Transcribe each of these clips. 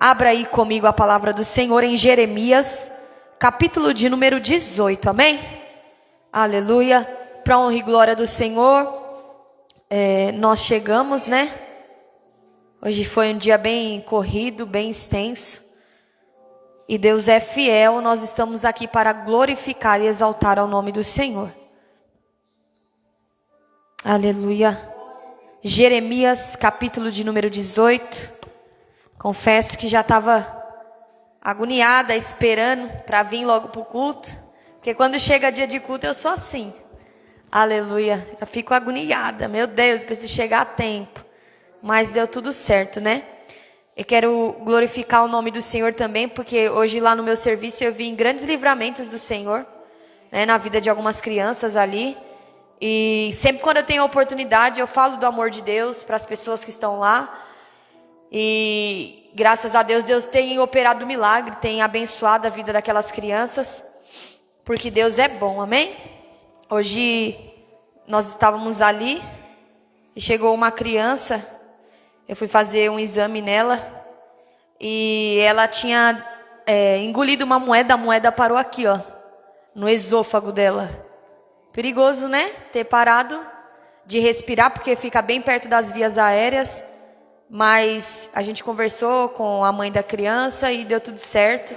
Abra aí comigo a palavra do Senhor em Jeremias, capítulo de número 18, amém? Aleluia, para honra e glória do Senhor, nós chegamos, né? Hoje foi um dia bem corrido, bem extenso, e Deus é fiel, nós estamos aqui para glorificar e exaltar ao nome do Senhor. Aleluia. Jeremias, capítulo de número 18. Confesso que já estava agoniada, esperando para vir logo para o culto. Porque quando chega dia de culto eu sou assim. Aleluia. Já fico agoniada. Meu Deus, preciso chegar a tempo. Mas deu tudo certo, né? Eu quero glorificar o nome do Senhor também, porque hoje lá no meu serviço eu vi grandes livramentos do Senhor, né, na vida de algumas crianças ali. E sempre quando eu tenho a oportunidade eu falo do amor de Deus para as pessoas que estão lá. E graças a Deus, Deus tem operado milagre, tem abençoado a vida daquelas crianças, porque Deus é bom, amém? Hoje nós estávamos ali e chegou uma criança, eu fui fazer um exame nela e ela tinha engolido uma moeda, a moeda parou aqui, ó, no esôfago dela. Perigoso, né? Ter parado de respirar, porque fica bem perto das vias aéreas. Mas a gente conversou com a mãe da criança e deu tudo certo.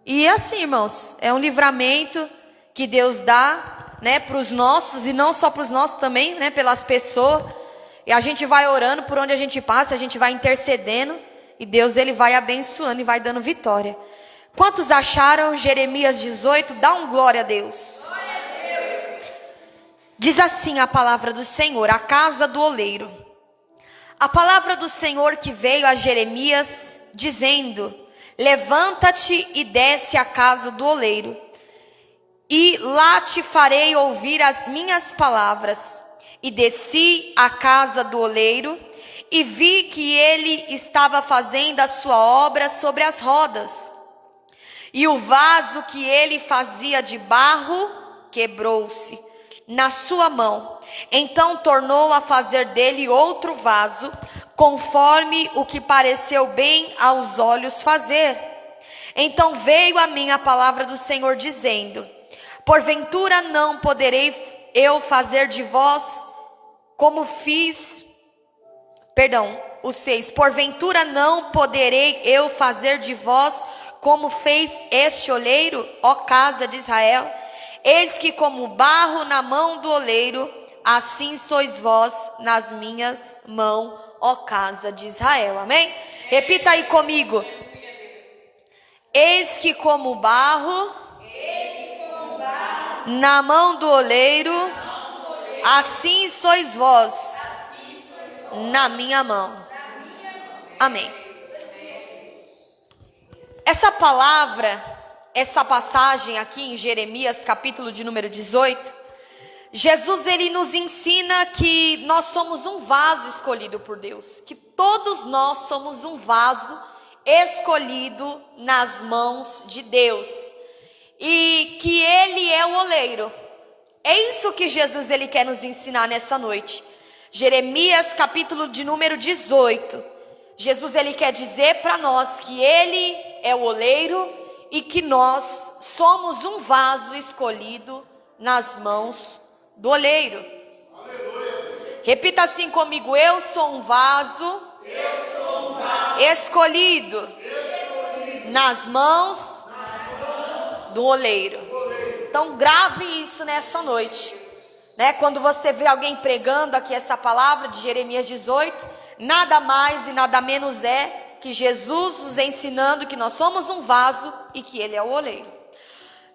E assim, irmãos, é um livramento que Deus dá, né, para os nossos, e não só para os nossos também, né, pelas pessoas. E a gente vai orando por onde a gente passa, a gente vai intercedendo, e Deus ele vai abençoando e vai dando vitória. Quantos acharam Jeremias 18? Dá um glória a Deus. Glória a Deus. Diz assim a palavra do Senhor, a casa do oleiro. A palavra do Senhor que veio a Jeremias, dizendo: levanta-te e desce à casa do oleiro, e lá te farei ouvir as minhas palavras. E desci à casa do oleiro, e vi que ele estava fazendo a sua obra sobre as rodas. E o vaso que ele fazia de barro quebrou-se na sua mão. Então tornou a fazer dele outro vaso, conforme o que pareceu bem aos olhos fazer. Então veio a mim a palavra do Senhor dizendo: porventura não poderei eu fazer de vós como fiz... o 6. Porventura não poderei eu fazer de vós como fez este oleiro, ó casa de Israel? Eis que como barro na mão do oleiro, assim sois vós nas minhas mãos, ó casa de Israel. Amém? Repita aí comigo. Eis que como barro na mão do oleiro, assim sois vós na minha mão. Amém. Essa palavra, essa passagem aqui em Jeremias, capítulo de número 18, Jesus ele nos ensina que nós somos um vaso escolhido por Deus, que todos nós somos um vaso escolhido nas mãos de Deus, e que ele é o oleiro. É isso que Jesus ele quer nos ensinar nessa noite. Jeremias capítulo de número 18, Jesus ele quer dizer para nós que ele é o oleiro e que nós somos um vaso escolhido nas mãos do oleiro. Aleluia. Repita assim comigo: eu sou um vaso, escolhido nas mãos do oleiro. Então grave isso nessa noite, né? Quando você vê alguém pregando aqui essa palavra de Jeremias 18, nada mais e nada menos é que Jesus nos ensinando que nós somos um vaso e que ele é o oleiro.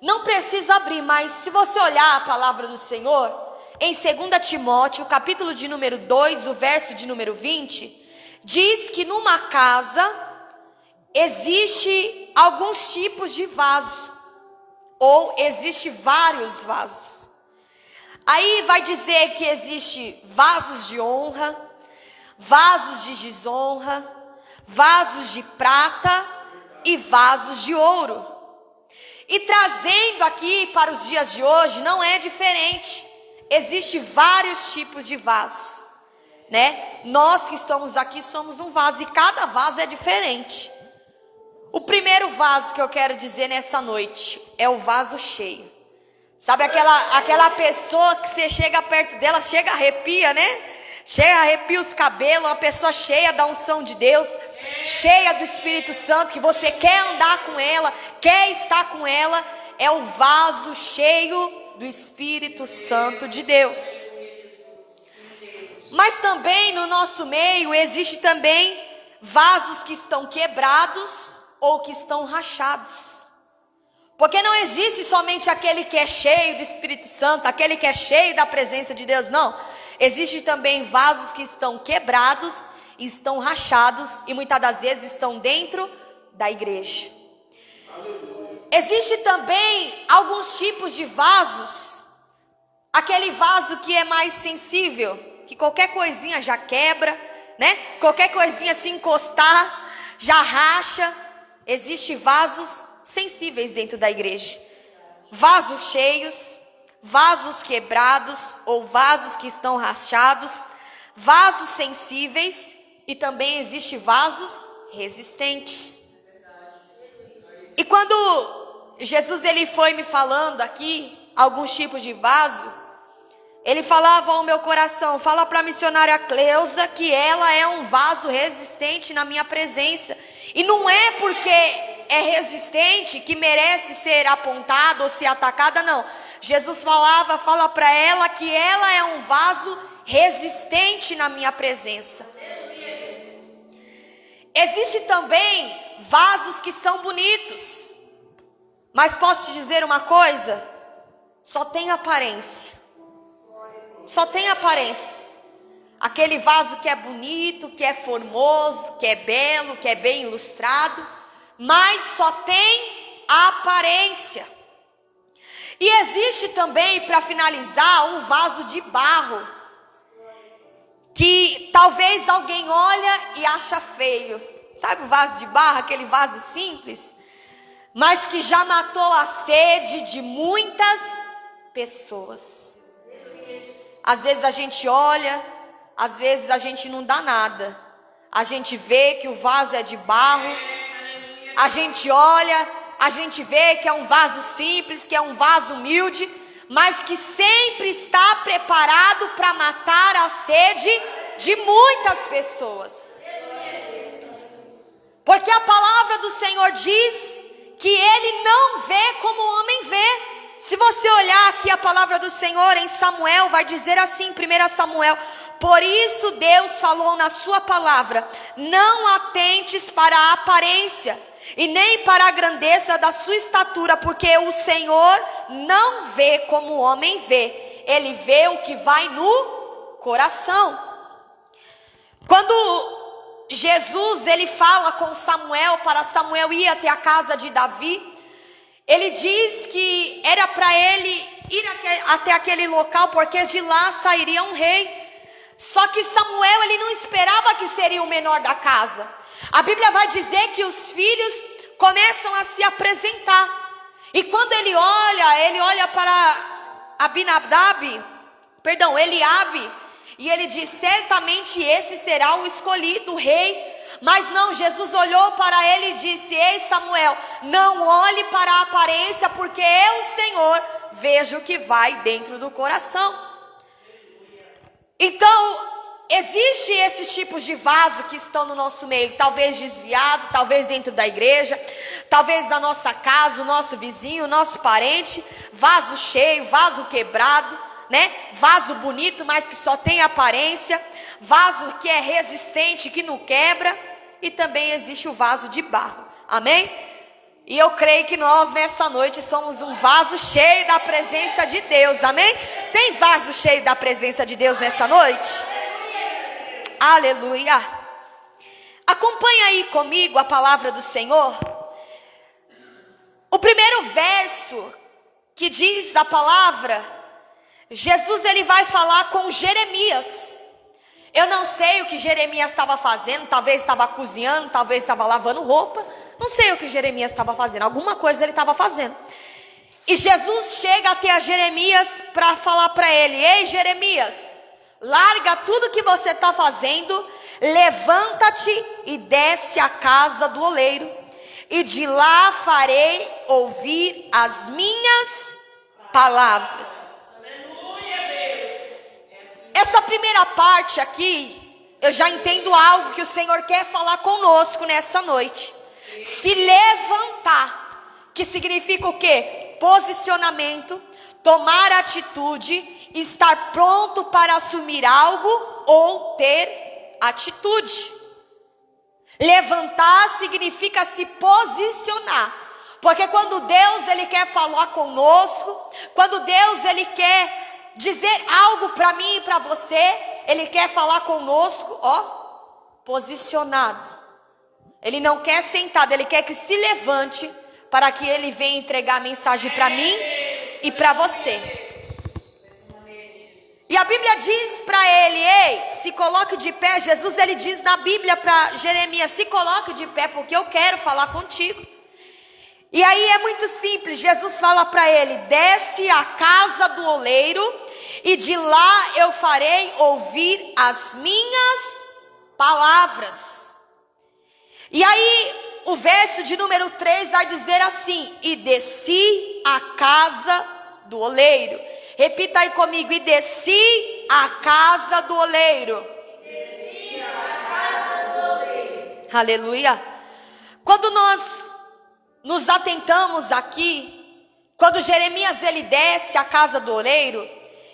Não precisa abrir, mas se você olhar a palavra do Senhor, em 2 Timóteo, capítulo de número 2, o verso de número 20, diz que numa casa existe alguns tipos de vaso, ou existe vários vasos. Aí vai dizer que existe vasos de honra, vasos de desonra, vasos de prata e vasos de ouro. E trazendo aqui para os dias de hoje, não é diferente. Existem vários tipos de vasos. né? Nós que estamos aqui somos um vaso e cada vaso é diferente. O primeiro vaso que eu quero dizer nessa noite é o vaso cheio. Sabe aquela pessoa que você chega perto dela, chega arrepia, né? Chega arrepia os cabelos, uma pessoa cheia da unção de Deus, cheia do Espírito Santo, que você quer andar com ela, quer estar com ela, é o vaso cheio do Espírito Santo de Deus. Mas também no nosso meio existe também vasos que estão quebrados ou que estão rachados. Porque não existe somente aquele que é cheio do Espírito Santo, aquele que é cheio da presença de Deus, não. Existe também vasos que estão quebrados, estão rachados e muitas das vezes estão dentro da igreja. Existe também alguns tipos de vasos. Aquele vaso que é mais sensível, que qualquer coisinha já quebra, né? Qualquer coisinha se encostar, já racha. Existem vasos sensíveis dentro da igreja. Vasos cheios, vasos quebrados ou vasos que estão rachados, vasos sensíveis e também existem vasos resistentes. E quando Jesus ele foi me falando aqui alguns tipos de vaso, ele falava ao meu coração, fala para a missionária Cleusa que ela é um vaso resistente na minha presença. E não é porque é resistente que merece ser apontada ou ser atacada, não. Jesus fala para ela que ela é um vaso resistente na minha presença. Existe também vasos que são bonitos, mas posso te dizer uma coisa? Só tem aparência. Só tem aparência. Aquele vaso que é bonito, que é formoso, que é belo, que é bem ilustrado, mas só tem aparência. E existe também, para finalizar, um vaso de barro, que talvez alguém olha e acha feio. Sabe o vaso de barro, aquele vaso simples? Mas que já matou a sede de muitas pessoas. Às vezes a gente olha, às vezes a gente não dá nada. A gente vê que o vaso é de barro. A gente olha, a gente vê que é um vaso simples, que é um vaso humilde, mas que sempre está preparado para matar a sede de muitas pessoas. Porque a palavra do Senhor diz que Ele não vê como o homem vê. Se você olhar aqui a palavra do Senhor em Samuel, vai dizer assim, 1 Samuel: por isso Deus falou na sua palavra, não atentes para a aparência e nem para a grandeza da sua estatura, porque o Senhor não vê como o homem vê, Ele vê o que vai no coração. Quando Jesus ele fala com Samuel, para Samuel ir até a casa de Davi, ele diz que era para ele ir até aquele local, porque de lá sairia um rei. Só que Samuel ele não esperava que seria o menor da casa. A Bíblia vai dizer que os filhos começam a se apresentar. E quando ele olha para Eliabe, e ele diz, certamente esse será o escolhido, o rei. Mas não, Jesus olhou para ele e disse, ei Samuel, não olhe para a aparência, porque eu, Senhor, vejo o que vai dentro do coração. Então, existem esses tipos de vaso que estão no nosso meio, talvez desviado, talvez dentro da igreja, talvez na nossa casa, o nosso vizinho, o nosso parente, vaso cheio, vaso quebrado, né? Vaso bonito, mas que só tem aparência, vaso que é resistente, que não quebra, e também existe o vaso de barro, amém? E eu creio que nós nessa noite somos um vaso cheio da presença de Deus, amém? Tem vaso cheio da presença de Deus nessa noite? Aleluia! Acompanha aí comigo a palavra do Senhor. O primeiro verso que diz a palavra, Jesus ele vai falar com Jeremias. Eu não sei o que Jeremias estava fazendo, talvez estava cozinhando, talvez estava lavando roupa. Não sei o que Jeremias estava fazendo, alguma coisa ele estava fazendo. E Jesus chega até a Jeremias para falar para ele, ei Jeremias, larga tudo que você está fazendo, levanta-te e desce à casa do oleiro, e de lá farei ouvir as minhas palavras. Essa primeira parte aqui, eu já entendo algo que o Senhor quer falar conosco nessa noite. Se levantar, que significa o quê? Posicionamento, tomar atitude, estar pronto para assumir algo ou ter atitude. Levantar significa se posicionar, porque quando Deus ele quer falar conosco, quando Deus ele quer dizer algo para mim e para você, ele quer falar conosco, posicionado. Ele não quer sentado, ele quer que se levante para que ele venha entregar a mensagem para mim e para você. E a Bíblia diz para ele: ei, se coloque de pé. Jesus ele diz na Bíblia para Jeremias: se coloque de pé porque eu quero falar contigo. E aí é muito simples, Jesus fala para ele: desce à casa do oleiro e de lá eu farei ouvir as minhas palavras. E aí o verso de número 3 vai dizer assim: e desci à casa do oleiro. Repita aí comigo: e desci à casa do oleiro. Desci à casa do oleiro. Aleluia. Quando nós nos atentamos aqui, quando Jeremias ele desce à casa do oleiro,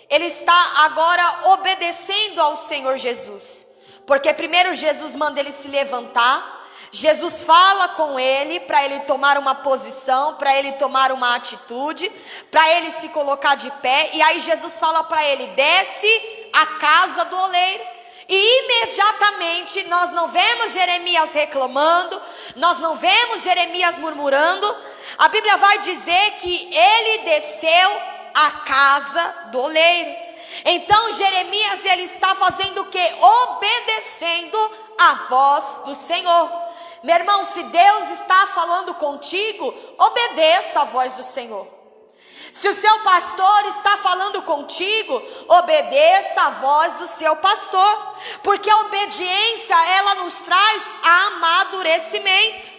ele está agora obedecendo ao Senhor Jesus. Porque primeiro Jesus manda ele se levantar. Jesus fala com ele para ele tomar uma posição, para ele tomar uma atitude, para ele se colocar de pé. E aí Jesus fala para ele: desce à casa do oleiro. E imediatamente nós não vemos Jeremias reclamando, nós não vemos Jeremias murmurando. A Bíblia vai dizer que ele desceu à casa do oleiro. Então Jeremias ele está fazendo o quê? Obedecendo a voz do Senhor. Meu irmão, se Deus está falando contigo, obedeça a voz do Senhor. Se o seu pastor está falando contigo, obedeça a voz do seu pastor, porque a obediência ela nos traz amadurecimento.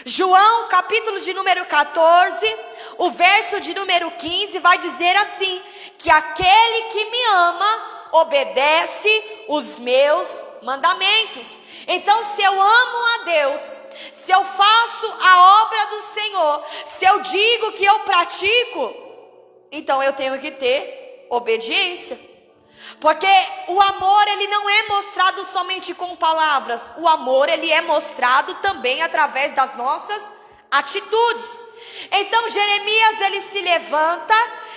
João capítulo de número 14, o verso de número 15 vai dizer assim: que aquele que me ama obedece os meus mandamentos. Então, se eu amo a Deus, se eu faço a obra do Senhor, se eu digo que eu pratico, então eu tenho que ter obediência. Porque o amor ele não é mostrado somente com palavras. O amor ele é mostrado também através das nossas atitudes. Então Jeremias ele se levanta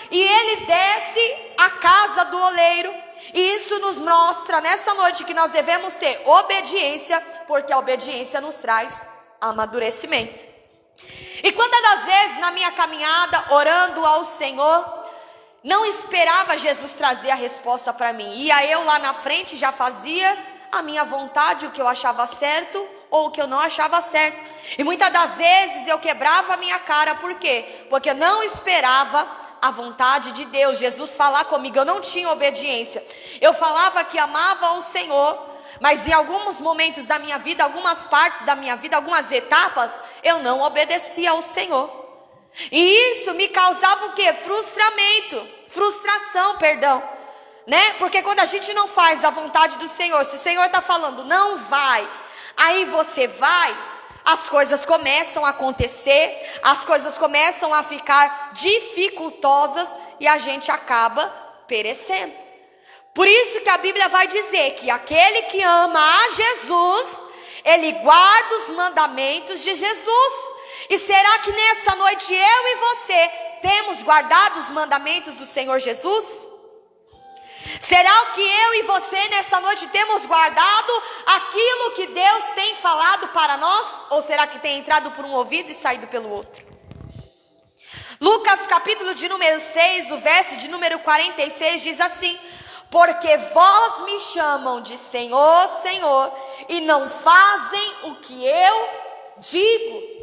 e ele desce à casa do oleiro. E isso nos mostra nessa noite que nós devemos ter obediência, porque a obediência nos traz amadurecimento. E quantas das vezes na minha caminhada, orando ao Senhor, não esperava Jesus trazer a resposta para mim. Ia eu lá na frente, já fazia a minha vontade, o que eu achava certo ou o que eu não achava certo. E muitas das vezes eu quebrava a minha cara, por quê? Porque eu não esperava a vontade de Deus, Jesus falar comigo. Eu não tinha obediência. Eu falava que amava o Senhor, mas em alguns momentos da minha vida, algumas partes da minha vida, algumas etapas, eu não obedecia ao Senhor. E isso me causava o quê? Frustração, né? Porque quando a gente não faz a vontade do Senhor, se o Senhor está falando, não vai, aí você vai, as coisas começam a acontecer, as coisas começam a ficar dificultosas e a gente acaba perecendo. Por isso que a Bíblia vai dizer que aquele que ama a Jesus, ele guarda os mandamentos de Jesus. E será que nessa noite eu e você temos guardado os mandamentos do Senhor Jesus? Será que eu e você nessa noite temos guardado aquilo que Deus tem falado para nós? Ou será que tem entrado por um ouvido e saído pelo outro? Lucas capítulo de número 6, o verso de número 46 diz assim: porque vós me chamam de Senhor, Senhor, e não fazem o que eu digo.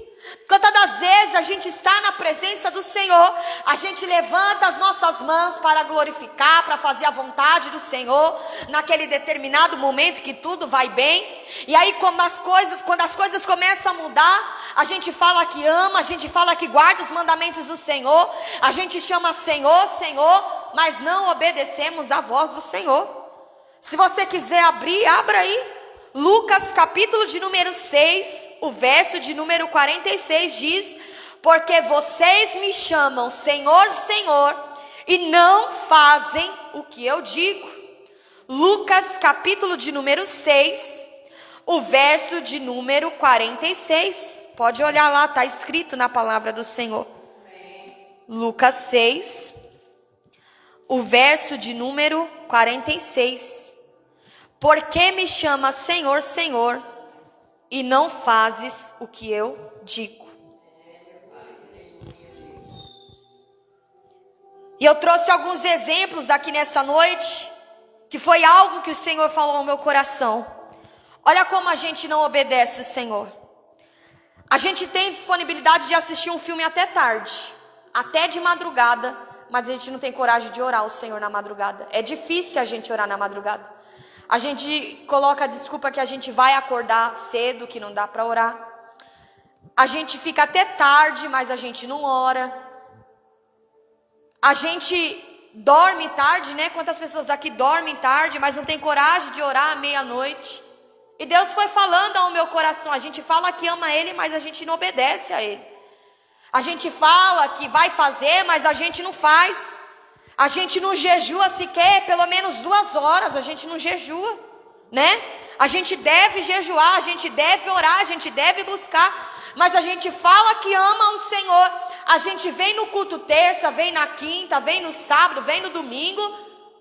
Quantas das vezes a gente está na presença do Senhor, a gente levanta as nossas mãos para glorificar, para fazer a vontade do Senhor, naquele determinado momento que tudo vai bem, e aí quando as coisas começam a mudar, a gente fala que ama, a gente fala que guarda os mandamentos do Senhor, a gente chama Senhor, Senhor, mas não obedecemos à voz do Senhor. Se você quiser abrir, abra aí. Lucas capítulo de número 6, o verso de número 46 diz: porque vocês me chamam Senhor, Senhor, e não fazem o que eu digo. Lucas capítulo de número 6, o verso de número 46. Pode olhar lá, está escrito na palavra do Senhor. Lucas 6, o verso de número 46. Por que me chama Senhor, Senhor, e não fazes o que eu digo? E eu trouxe alguns exemplos aqui nessa noite, que foi algo que o Senhor falou no meu coração. Olha como a gente não obedece o Senhor. A gente tem disponibilidade de assistir um filme até tarde, até de madrugada, mas a gente não tem coragem de orar ao Senhor na madrugada. É difícil a gente orar na madrugada. A gente coloca a desculpa que a gente vai acordar cedo, que não dá para orar. A gente fica até tarde, mas a gente não ora. A gente dorme tarde, né? Quantas pessoas aqui dormem tarde, mas não tem coragem de orar à meia-noite? E Deus foi falando ao meu coração, a gente fala que ama Ele, mas a gente não obedece a Ele. A gente fala que vai fazer, mas a gente não faz. A gente não jejua sequer pelo menos 2 horas, a gente não jejua, né? A gente deve jejuar, a gente deve orar, a gente deve buscar, mas a gente fala que ama o Senhor. A gente vem no culto terça, vem na quinta, vem no sábado, vem no domingo,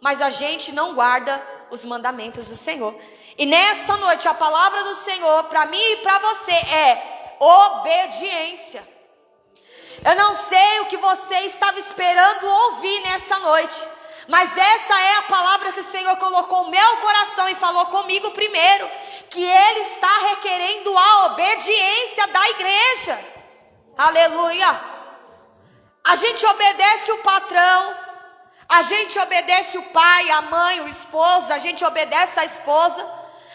mas a gente não guarda os mandamentos do Senhor. E nessa noite a palavra do Senhor para mim e para você é obediência. Eu não sei o que você estava esperando ouvir nessa noite, mas essa é a palavra que o Senhor colocou no meu coração e falou comigo primeiro, que Ele está requerendo a obediência da igreja. Aleluia! A gente obedece o patrão, a gente obedece o pai, a mãe, o esposo, a gente obedece a esposa,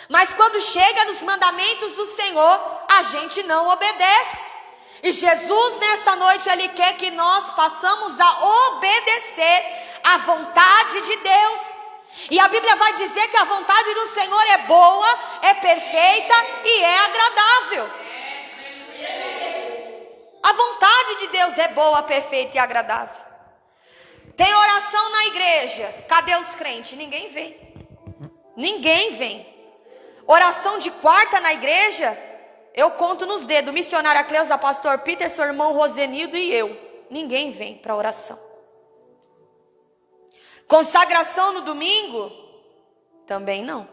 mas quando chega nos mandamentos do Senhor, a gente não obedece. E Jesus nessa noite, Ele quer que nós passamos a obedecer à vontade de Deus. E a Bíblia vai dizer que a vontade do Senhor é boa, é perfeita e é agradável. A vontade de Deus é boa, perfeita e agradável. Tem oração na igreja, cadê os crentes? Ninguém vem. Ninguém vem. Oração de quarta na igreja, eu conto nos dedos, missionária Cleusa, pastor Peter, seu irmão Rosenildo e eu. Ninguém vem para oração. Consagração no domingo? Também não.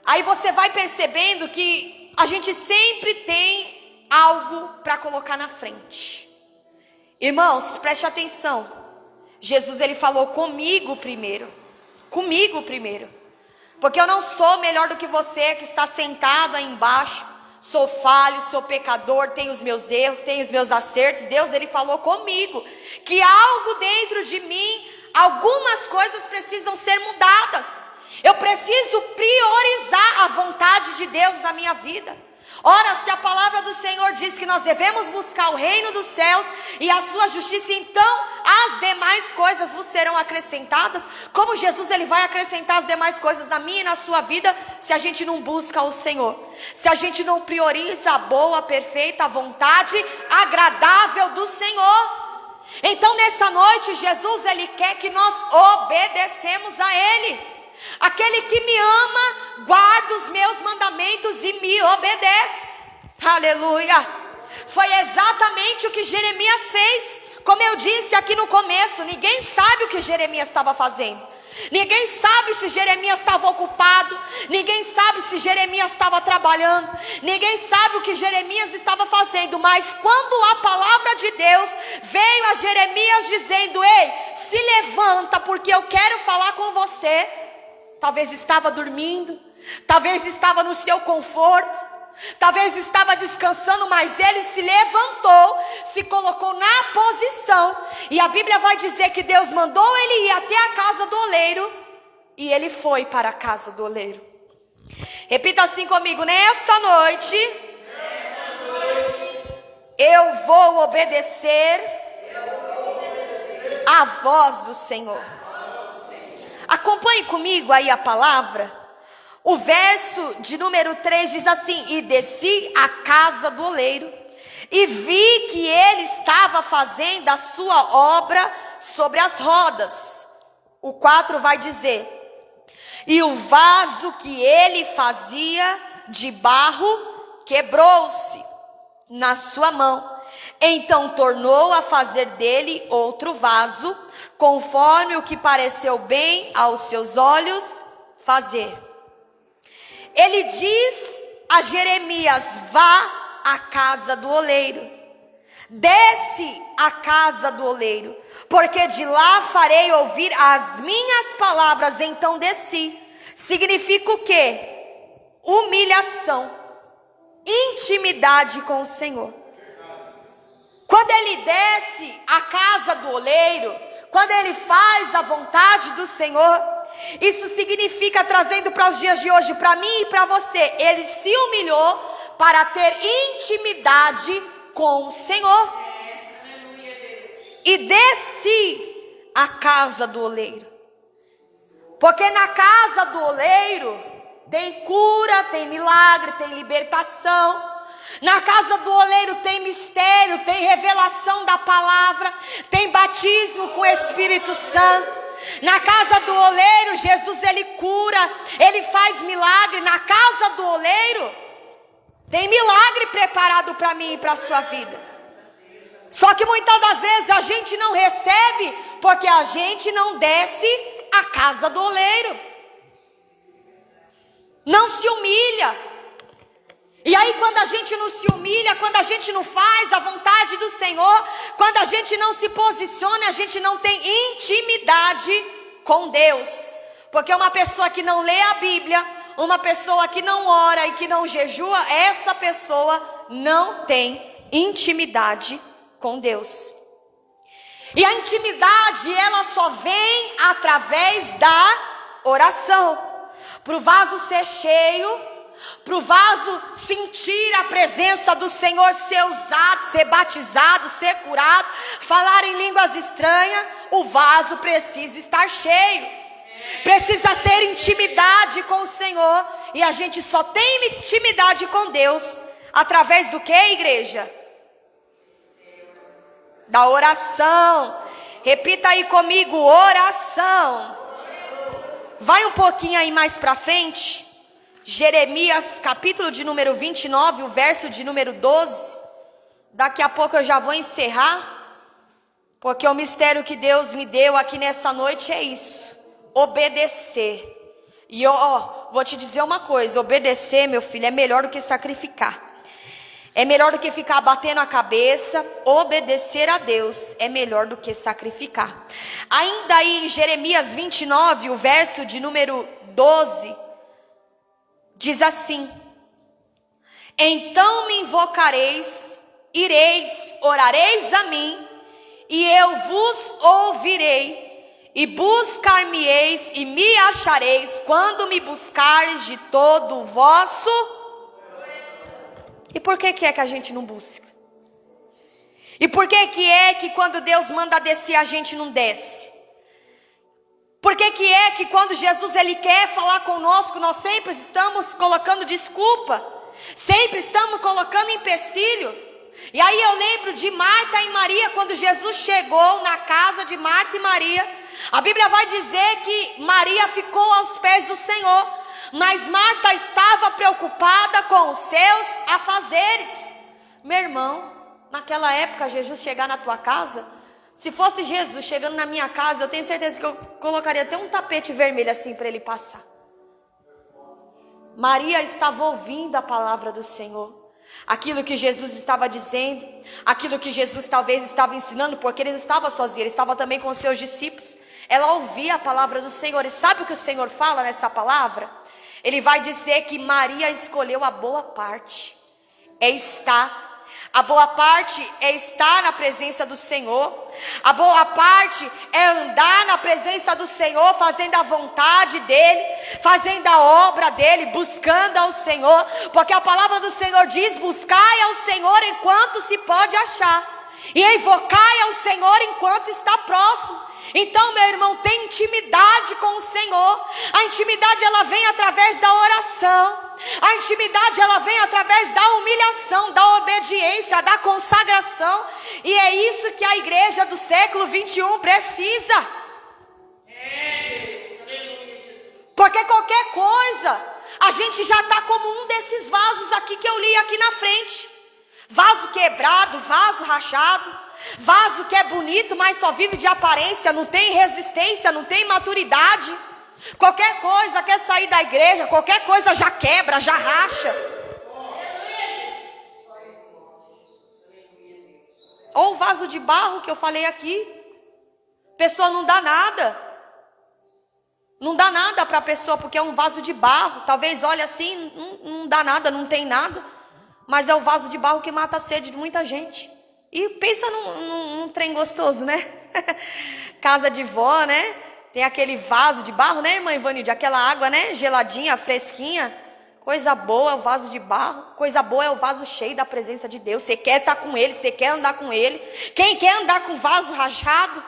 Aí você vai percebendo que a gente sempre tem algo para colocar na frente. Irmãos, preste atenção. Jesus, Ele falou comigo primeiro. Comigo primeiro. Porque eu não sou melhor do que você que está sentado aí embaixo. Sou falho, sou pecador, tenho os meus erros, tenho os meus acertos. Deus, Ele falou comigo que algo dentro de mim, algumas coisas precisam ser mudadas. Eu preciso priorizar a vontade de Deus na minha vida. Ora, se a palavra do Senhor diz que nós devemos buscar o reino dos céus e a sua justiça, então as demais coisas vos serão acrescentadas. Como Jesus, Ele vai acrescentar as demais coisas na minha e na sua vida se a gente não busca o Senhor? Se a gente não prioriza a boa, perfeita vontade agradável do Senhor? Então nessa noite Jesus, Ele quer que nós obedecemos a Ele. Aquele que me ama, guarda os meus mandamentos e me obedece. Aleluia. Foi exatamente o que Jeremias fez. Como eu disse aqui no começo, ninguém sabe o que Jeremias estava fazendo. Ninguém sabe se Jeremias estava ocupado. Ninguém sabe se Jeremias estava trabalhando. Ninguém sabe o que Jeremias estava fazendo. Mas quando a palavra de Deus veio a Jeremias dizendo: ei, se levanta porque eu quero falar com você. Talvez estava dormindo, talvez estava no seu conforto, talvez estava descansando, mas ele se levantou, se colocou na posição. E a Bíblia vai dizer que Deus mandou ele ir até a casa do oleiro, e ele foi para a casa do oleiro. Repita assim comigo: nesta noite, eu vou obedecer a voz do Senhor. Acompanhe comigo aí a palavra. O verso de número 3 diz assim: e desci à casa do oleiro, e vi que ele estava fazendo a sua obra sobre as rodas. O 4 vai dizer: e o vaso que ele fazia de barro quebrou-se na sua mão. Então tornou a fazer dele outro vaso, conforme o que pareceu bem aos seus olhos fazer. Ele diz a Jeremias: vá à casa do oleiro, desce à casa do oleiro, porque de lá farei ouvir as minhas palavras. Então desci. Significa o quê? Humilhação, intimidade com o Senhor. Quando ele desce à casa do oleiro, quando ele faz a vontade do Senhor, isso significa, trazendo para os dias de hoje, para mim e para você, ele se humilhou para ter intimidade com o Senhor. E desci à casa do oleiro, porque na casa do oleiro tem cura, tem milagre, tem libertação. Na casa do oleiro tem mistério, tem revelação da palavra, tem batismo com o Espírito Santo. Na casa do oleiro, Jesus ele cura, ele faz milagre. Na casa do oleiro tem milagre preparado para mim e para a sua vida. Só que muitas das vezes a gente não recebe porque a gente não desce à casa do oleiro, não se humilha. E aí quando a gente não se humilha, quando a gente não faz a vontade do Senhor, quando a gente não se posiciona, a gente não tem intimidade com Deus. Porque uma pessoa que não lê a Bíblia, uma pessoa que não ora e que não jejua, essa pessoa não tem intimidade com Deus. E a intimidade, ela só vem através da oração. Para o vaso ser cheio, para o vaso sentir a presença do Senhor, ser usado, ser batizado, ser curado, falar em línguas estranhas, o vaso precisa estar cheio, precisa ter intimidade com o Senhor. E a gente só tem intimidade com Deus através do que, igreja? Da oração. Repita aí comigo: oração. Vai um pouquinho aí mais para frente, Jeremias capítulo de número 29, o verso de número 12. Daqui a pouco eu já vou encerrar, porque o mistério que Deus me deu aqui nessa noite é isso: obedecer. E vou te dizer uma coisa: obedecer, meu filho, é melhor do que sacrificar. É melhor do que ficar batendo a cabeça. Obedecer a Deus é melhor do que sacrificar. Ainda aí em Jeremias 29, o verso de número 12, diz assim: então me invocareis, ireis, orareis a mim, e eu vos ouvirei, e buscar-me-eis e me achareis, quando me buscareis de todo o vosso. E por que é que a gente não busca? E por que é que quando Deus manda descer a gente não desce? Por que é que quando Jesus ele quer falar conosco, nós sempre estamos colocando desculpa, sempre estamos colocando empecilho? E aí eu lembro de Marta e Maria, quando Jesus chegou na casa de Marta e Maria, a Bíblia vai dizer que Maria ficou aos pés do Senhor, mas Marta estava preocupada com os seus afazeres. Meu irmão, naquela época, Jesus chegar na tua casa, se fosse Jesus chegando na minha casa, eu tenho certeza que eu colocaria até um tapete vermelho assim para ele passar. Maria estava ouvindo a palavra do Senhor, aquilo que Jesus estava dizendo, aquilo que Jesus talvez estava ensinando, porque ele não estava sozinho, ele estava também com os seus discípulos. Ela ouvia a palavra do Senhor. E sabe o que o Senhor fala nessa palavra? ele vai dizer que Maria escolheu a boa parte. A boa parte é estar na presença do Senhor. A boa parte é andar na presença do Senhor, fazendo a vontade dEle, fazendo a obra dEle, buscando ao Senhor. Porque a palavra do Senhor diz: buscai ao Senhor enquanto se pode achar, e invocai ao Senhor enquanto está próximo. Então, meu irmão, tem intimidade com o Senhor. A intimidade, ela vem através da oração. A intimidade, ela vem através da humilhação, da obediência, da consagração. E é isso que a igreja do século 21 precisa. Porque qualquer coisa, a gente já está como um desses vasos aqui que eu li aqui na frente. Vaso quebrado, vaso rachado, vaso que é bonito, mas só vive de aparência, não tem resistência, não tem maturidade. Qualquer coisa quer sair da igreja, qualquer coisa já quebra, já racha. Ou o vaso de barro que eu falei aqui. Pessoa não dá nada. Não dá nada para a pessoa porque é um vaso de barro. Talvez olhe assim, não dá nada, não tem nada. Mas é o vaso de barro que mata a sede de muita gente. E pensa num trem gostoso, né? Casa de vó, né? Tem aquele vaso de barro, né, irmã Ivanilde? Aquela água, né? Geladinha, fresquinha. Coisa boa é o vaso de barro. Coisa boa é o vaso cheio da presença de Deus. Você quer estar com Ele, você quer andar com Ele. Quem quer andar com vaso rachado?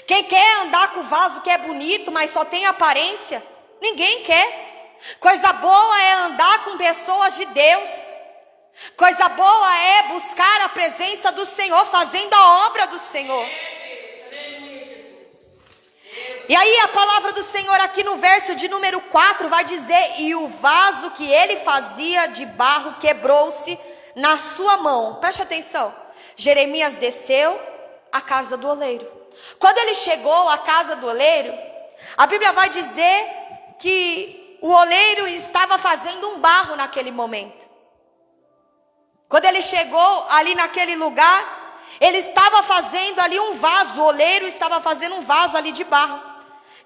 Quem quer andar com vaso que é bonito, mas só tem aparência? Ninguém quer. Coisa boa é andar com pessoas de Deus. Coisa boa é buscar a presença do Senhor, fazendo a obra do Senhor. E aí a palavra do Senhor aqui no verso de número 4 vai dizer: e o vaso que ele fazia de barro quebrou-se na sua mão. Preste atenção. Jeremias desceu à casa do oleiro. Quando ele chegou à casa do oleiro, a Bíblia vai dizer que o oleiro estava fazendo um barro naquele momento. Quando ele chegou ali naquele lugar, ele estava fazendo ali um vaso, o oleiro estava fazendo um vaso ali de barro.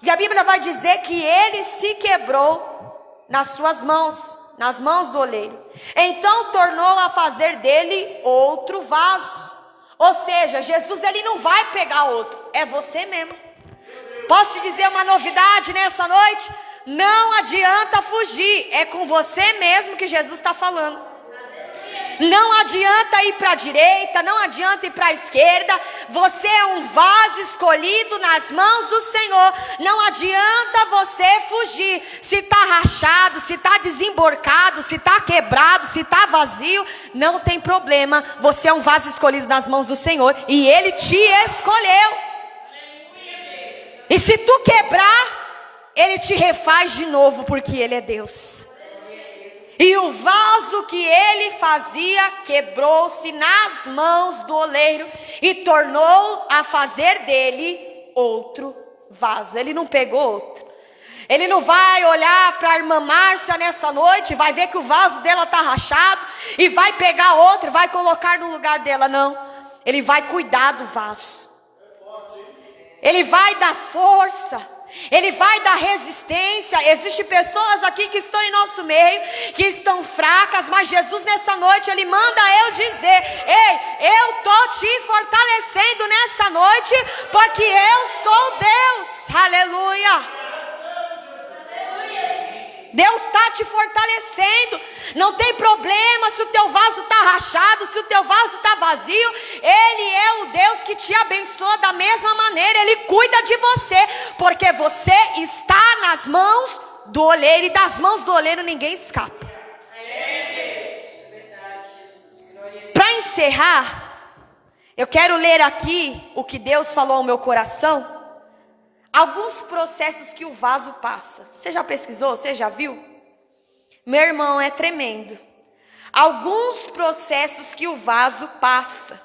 E a Bíblia vai dizer que ele se quebrou nas suas mãos, nas mãos do oleiro. Então tornou a fazer dele outro vaso. Ou seja, Jesus, ele não vai pegar outro, é você mesmo. Posso te dizer uma novidade nessa noite? Não adianta fugir, é com você mesmo que Jesus está falando. Não adianta ir para a direita, não adianta ir para a esquerda. Você é um vaso escolhido nas mãos do Senhor. Não adianta você fugir. Se está rachado, se está desemborcado, se está quebrado, se está vazio, não tem problema. Você é um vaso escolhido nas mãos do Senhor e Ele te escolheu. E se tu quebrar, Ele te refaz de novo, porque Ele é Deus. E o vaso que ele fazia quebrou-se nas mãos do oleiro e tornou a fazer dele outro vaso. Ele não pegou outro. Ele não vai olhar para a irmã Márcia nessa noite, vai ver que o vaso dela está rachado e vai pegar outro, vai colocar no lugar dela. Não, ele vai cuidar do vaso. Ele vai dar força. Ele vai dar resistência. Existem pessoas aqui que estão em nosso meio, que estão fracas, mas Jesus nessa noite, Ele manda eu dizer: ei, eu estou te fortalecendo nessa noite, porque eu sou Deus. Aleluia. Deus está te fortalecendo. Não tem problema se o teu vaso está rachado, se o teu vaso está vazio. Ele é o Deus que te abençoa da mesma maneira. Ele cuida de você, porque você está nas mãos do oleiro, e das mãos do oleiro ninguém escapa. Para encerrar, eu quero ler aqui o que Deus falou ao meu coração. Alguns processos que o vaso passa. Você já pesquisou? Você já viu? Meu irmão, é tremendo. Alguns processos que o vaso passa.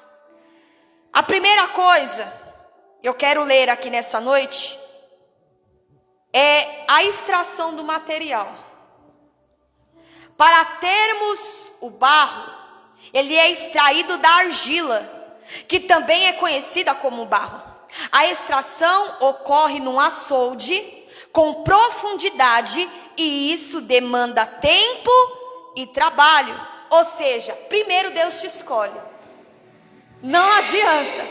A primeira coisa, eu quero ler aqui nessa noite, é a extração do material. Para termos o barro, ele é extraído da argila, que também é conhecida como barro. A extração ocorre num açoude com profundidade e isso demanda tempo e trabalho. Ou seja, primeiro Deus te escolhe. Não adianta.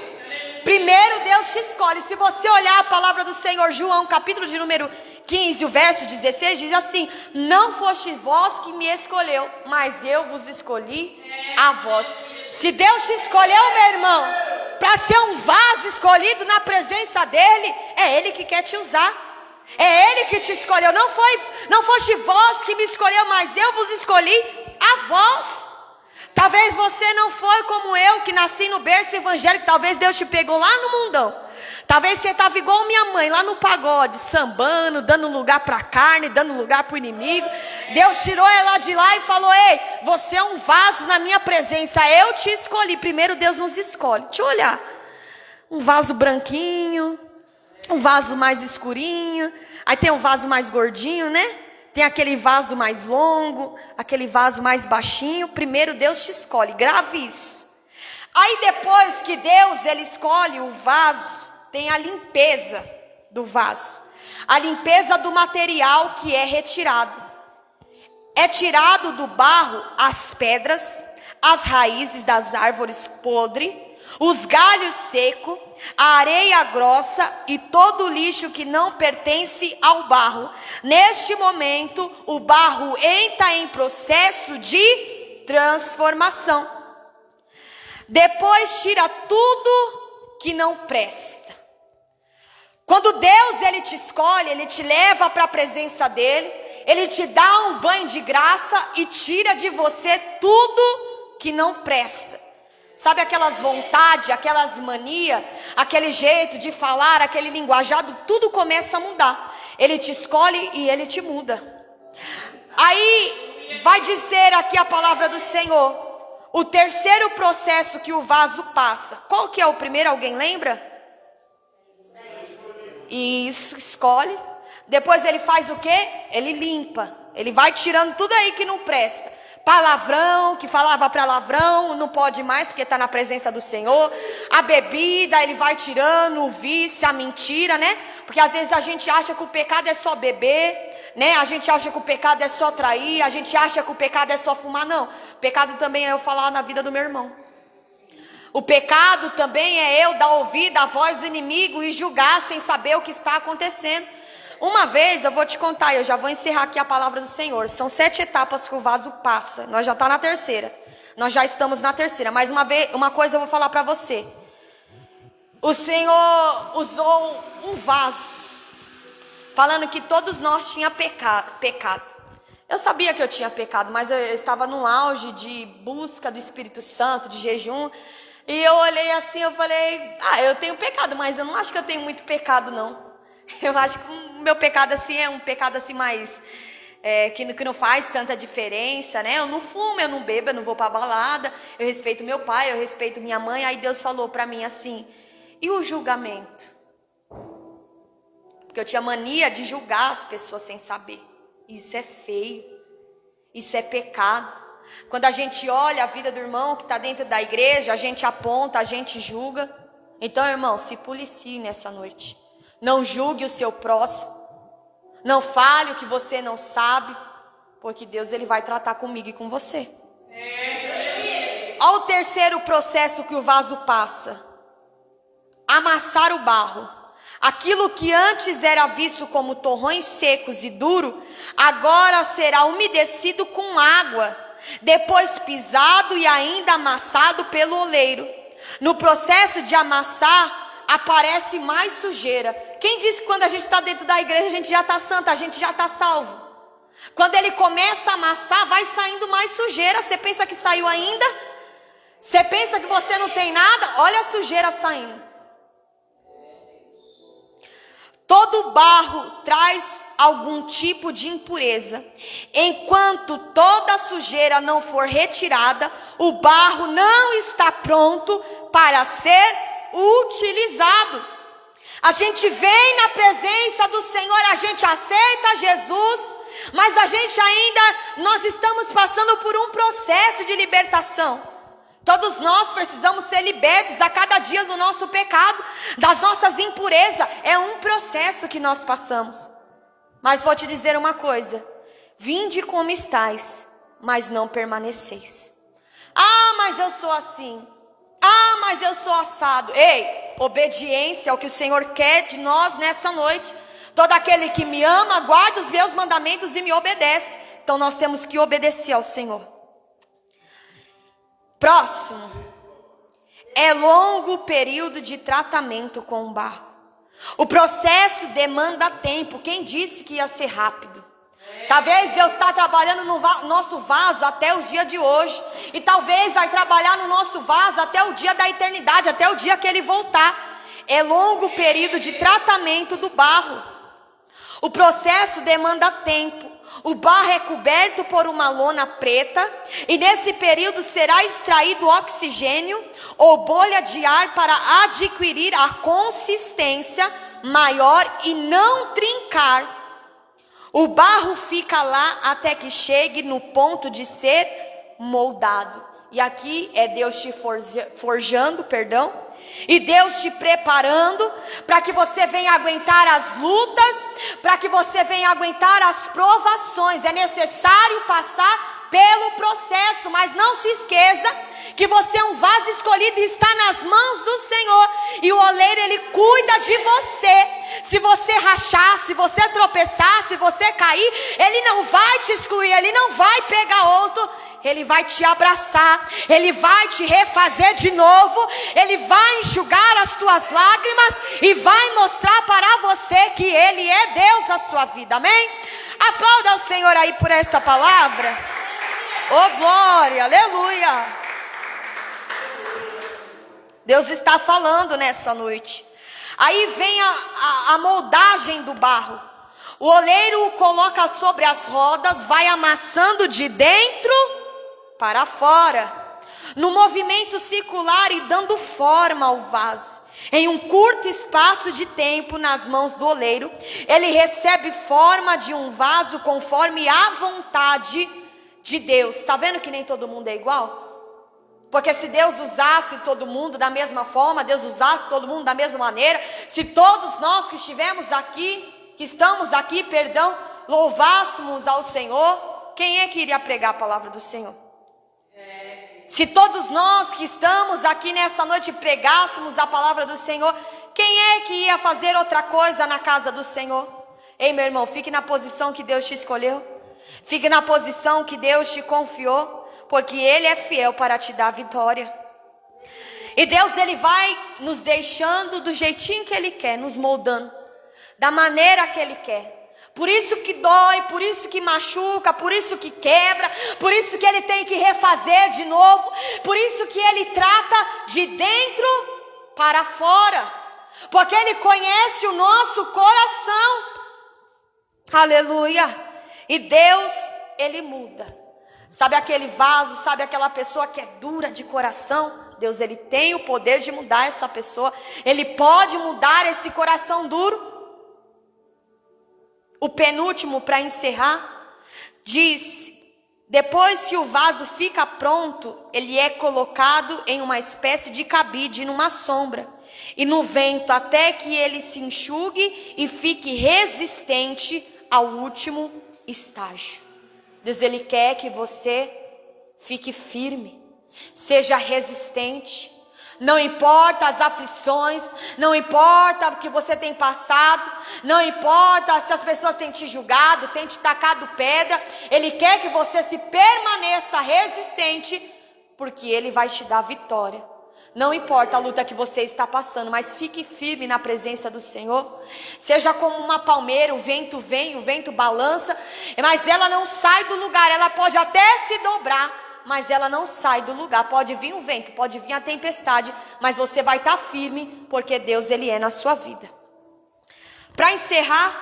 Primeiro Deus te escolhe. Se você olhar a palavra do Senhor, João, capítulo de número 15, o verso 16, diz assim: não foste vós que me escolheu, mas eu vos escolhi a vós. Se Deus te escolheu, meu irmão, para ser um vaso escolhido na presença dele, é Ele que quer te usar. É Ele que te escolheu. Não foste vós que me escolheu, mas eu vos escolhi a vós. Talvez você não foi como eu, que nasci no berço evangélico. Talvez Deus te pegou lá no mundão. Talvez você estava igual minha mãe, lá no pagode, sambando, dando lugar para a carne, dando lugar para o inimigo. Deus tirou ela de lá e falou: ei, você é um vaso na minha presença, eu te escolhi. Primeiro Deus nos escolhe. Deixa eu olhar. Um vaso branquinho, um vaso mais escurinho. Aí tem um vaso mais gordinho, né? Tem aquele vaso mais longo, aquele vaso mais baixinho. Primeiro Deus te escolhe, grave isso. Aí depois que Deus ele escolhe o vaso, tem a limpeza do vaso. A limpeza do material que é retirado. É tirado do barro as pedras, as raízes das árvores podres, os galhos secos, a areia grossa e todo o lixo que não pertence ao barro. Neste momento, o barro entra em processo de transformação. Depois tira tudo que não presta. Quando Deus ele te escolhe, ele te leva para a presença dele, ele te dá um banho de graça e tira de você tudo que não presta. Sabe aquelas vontades, aquelas manias, aquele jeito de falar, aquele linguajado, tudo começa a mudar. Ele te escolhe e ele te muda. Aí vai dizer aqui a palavra do Senhor, o terceiro processo que o vaso passa. Qual que é o primeiro? Alguém lembra? Isso, escolhe. Depois ele faz o quê? Ele limpa. Ele vai tirando tudo aí que não presta. Palavrão, que falava palavrão, não pode mais porque está na presença do Senhor. A bebida, ele vai tirando, o vício, a mentira, né? Porque às vezes a gente acha que o pecado é só beber, né? A gente acha que o pecado é só trair, a gente acha que o pecado é só fumar. Não, o pecado também é eu falar na vida do meu irmão. O pecado também é eu dar ouvido à voz do inimigo e julgar sem saber o que está acontecendo. Uma vez, eu vou te contar, eu já vou encerrar aqui a palavra do Senhor. São 7 etapas que o vaso passa. Nós já estamos na terceira. Nós já estamos na terceira. Mas uma coisa eu vou falar para você. O Senhor usou um vaso, falando que todos nós tínhamos pecado. Eu sabia que eu tinha pecado, mas eu estava num auge de busca do Espírito Santo, de jejum. E eu olhei assim, eu falei, eu tenho pecado, mas eu não acho que eu tenho muito pecado, não. Eu acho que o meu pecado assim é um pecado assim mais, que não faz tanta diferença, né? Eu não fumo, eu não bebo, eu não vou pra balada, eu respeito meu pai, eu respeito minha mãe. Aí Deus falou pra mim assim, e o julgamento? Porque eu tinha mania de julgar as pessoas sem saber. Isso é feio, isso é pecado. Quando a gente olha a vida do irmão que está dentro da igreja, a gente aponta, a gente julga. Então, irmão, se policie nessa noite. Não julgue o seu próximo. Não fale o que você não sabe, porque Deus ele vai tratar comigo e com você. Olha o terceiro processo que o vaso passa. Amassar o barro. Aquilo que antes era visto como torrões secos e duro, agora será umedecido com água, depois pisado e ainda amassado pelo oleiro. No processo de amassar, aparece mais sujeira. Quem disse que quando a gente está dentro da igreja a gente já está santo, a gente já está salvo? Quando ele começa a amassar, vai saindo mais sujeira. Você pensa que saiu ainda? Você pensa que você não tem nada? Olha a sujeira saindo. Todo barro traz algum tipo de impureza. Enquanto toda sujeira não for retirada, o barro não está pronto para ser utilizado. A gente vem na presença do Senhor, a gente aceita Jesus, mas nós estamos passando por um processo de libertação. Todos nós precisamos ser libertos a cada dia do nosso pecado, das nossas impurezas. É um processo que nós passamos. Mas vou te dizer uma coisa, Vinde como estáis, mas não permaneceis. Ah, mas eu sou assim. Ah, mas eu sou assado. Ei, obediência é o que o Senhor quer de nós nessa noite. Todo aquele que me ama, guarda os meus mandamentos e me obedece. Então nós temos que obedecer ao Senhor. Próximo. É longo período de tratamento com o barro. O processo demanda tempo. Quem disse que ia ser rápido? Talvez Deus está trabalhando no nosso vaso até os dias de hoje. E talvez vai trabalhar no nosso vaso até o dia da eternidade, até o dia que Ele voltar. É longo período de tratamento do barro. O processo demanda tempo. O barro é coberto por uma lona preta. E nesse período será extraído oxigênio ou bolha de ar para adquirir a consistência maior e não trincar. O barro fica lá até que chegue no ponto de ser moldado. E aqui é Deus te forjando, e Deus te preparando para que você venha aguentar as lutas, para que você venha aguentar as provações. É necessário passar pelo processo, mas não se esqueça que você é um vaso escolhido e está nas mãos do Senhor. E o oleiro, Ele cuida de você. Se você rachar, se você tropeçar, se você cair, Ele não vai te excluir, Ele não vai pegar outro. Ele vai te abraçar, Ele vai te refazer de novo, Ele vai enxugar as tuas lágrimas e vai mostrar para você que Ele é Deus na sua vida, amém? Aplauda o Senhor aí por essa palavra. Oh glória, aleluia. Deus está falando nessa noite. Aí vem a moldagem do barro. O oleiro o coloca sobre as rodas, vai amassando de dentro para fora, no movimento circular e dando forma ao vaso. Em um curto espaço de tempo nas mãos do oleiro, ele recebe forma de um vaso conforme a vontade de Deus. Está vendo que nem todo mundo é igual? Porque se Deus usasse todo mundo da mesma forma, Deus usasse todo mundo da mesma maneira, se todos nós que estamos aqui, louvássemos ao Senhor, quem é que iria pregar a palavra do Senhor? Se todos nós que estamos aqui nessa noite pregássemos a palavra do Senhor, quem é que ia fazer outra coisa na casa do Senhor? Ei, meu irmão, fique na posição que Deus te escolheu. Fique na posição que Deus te confiou, porque Ele é fiel para te dar vitória. E Deus, Ele vai nos deixando do jeitinho que Ele quer, nos moldando, da maneira que Ele quer. Por isso que dói, por isso que machuca, por isso que quebra, por isso que Ele tem que refazer de novo, por isso que Ele trata de dentro para fora, porque Ele conhece o nosso coração. Aleluia. E Deus, Ele muda. Sabe aquele vaso, sabe aquela pessoa que é dura de coração? Deus, Ele tem o poder de mudar essa pessoa. Ele pode mudar esse coração duro. O penúltimo, para encerrar, diz: depois que o vaso fica pronto, ele é colocado em uma espécie de cabide, numa sombra, e no vento, até que ele se enxugue e fique resistente ao último estágio. Deus, Ele quer que você fique firme, seja resistente. Não importa as aflições, não importa o que você tem passado, não importa se as pessoas têm te julgado, têm te tacado pedra, Ele quer que você se permaneça resistente, porque Ele vai te dar vitória. Não importa a luta que você está passando, mas fique firme na presença do Senhor. Seja como uma palmeira, o vento vem, o vento balança, mas ela não sai do lugar. Ela pode até se dobrar, mas ela não sai do lugar. Pode vir o vento, pode vir a tempestade, mas você vai estar firme, porque Deus, Ele é na sua vida. Para encerrar,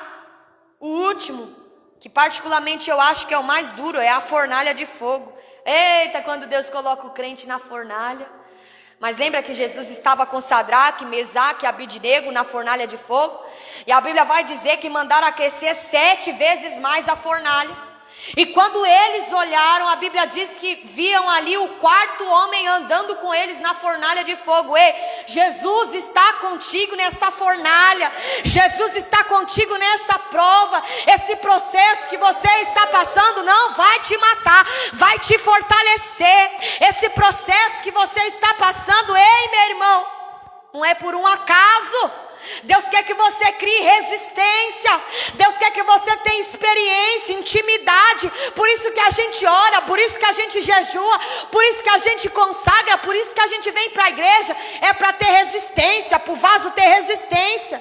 o último, que particularmente eu acho que é o mais duro, é a fornalha de fogo. Eita, quando Deus coloca o crente na fornalha. Mas lembra que Jesus estava com Sadraque, Mesaque e Abidnego na fornalha de fogo? E a Bíblia vai dizer que mandaram aquecer 7 vezes mais a fornalha. E quando eles olharam, a Bíblia diz que viam ali o quarto homem andando com eles na fornalha de fogo. Ei, Jesus está contigo nessa fornalha. Jesus está contigo nessa prova. Esse processo que você está passando não vai te matar, vai te fortalecer. Esse processo que você está passando, ei, meu irmão, não é por um acaso. Deus quer que você crie resistência. Deus quer que você tenha experiência, intimidade. Por isso que a gente ora, por isso que a gente jejua, por isso que a gente consagra, por isso que a gente vem para a igreja. É para ter resistência, para o vaso ter resistência,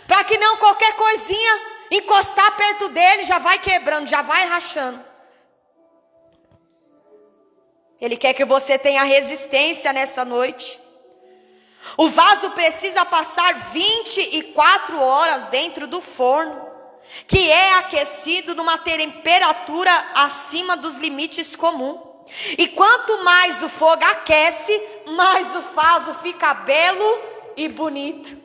para que não qualquer coisinha encostar perto dele já vai quebrando, já vai rachando. Ele quer que você tenha resistência nessa noite. O vaso precisa passar 24 horas dentro do forno, que é aquecido numa temperatura acima dos limites comuns. E quanto mais o fogo aquece, mais o vaso fica belo e bonito.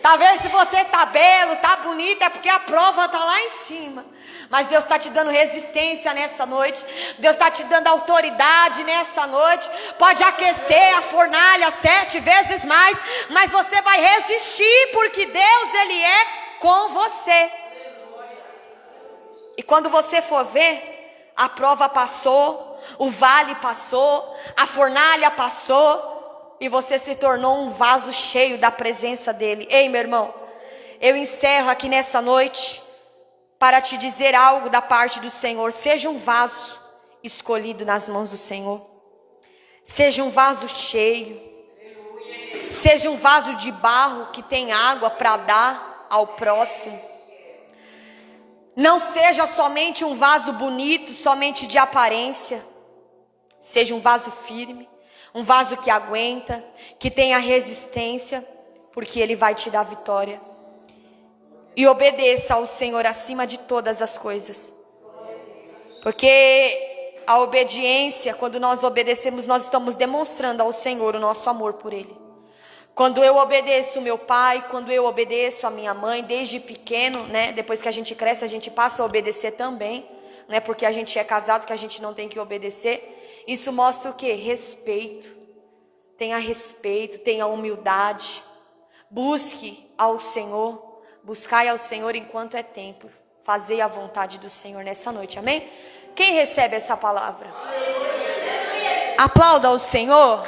Talvez se você está belo, está bonito, é porque a prova está lá em cima. Mas Deus está te dando resistência nessa noite. Deus está te dando autoridade nessa noite. Pode aquecer a fornalha 7 vezes mais, mas você vai resistir, porque Deus, Ele é com você. E quando você for ver, a prova passou, o vale passou, a fornalha passou, e você se tornou um vaso cheio da presença dEle. Ei, meu irmão, eu encerro aqui nessa noite para te dizer algo da parte do Senhor. Seja um vaso escolhido nas mãos do Senhor. Seja um vaso cheio. Seja um vaso de barro que tem água para dar ao próximo. Não seja somente um vaso bonito, somente de aparência. Seja um vaso firme, um vaso que aguenta, que tenha resistência, porque Ele vai te dar vitória. E obedeça ao Senhor acima de todas as coisas. Porque a obediência, quando nós obedecemos, nós estamos demonstrando ao Senhor o nosso amor por Ele. Quando eu obedeço o meu pai, quando eu obedeço a minha mãe, desde pequeno, né? Depois que a gente cresce, a gente passa a obedecer também, né? Porque a gente é casado, que a gente não tem que obedecer. Isso mostra o quê? Respeito. Tenha respeito, tenha humildade. Busque ao Senhor. Buscai ao Senhor enquanto é tempo. Fazei a vontade do Senhor nessa noite, amém? Quem recebe essa palavra? Aplauda ao Senhor.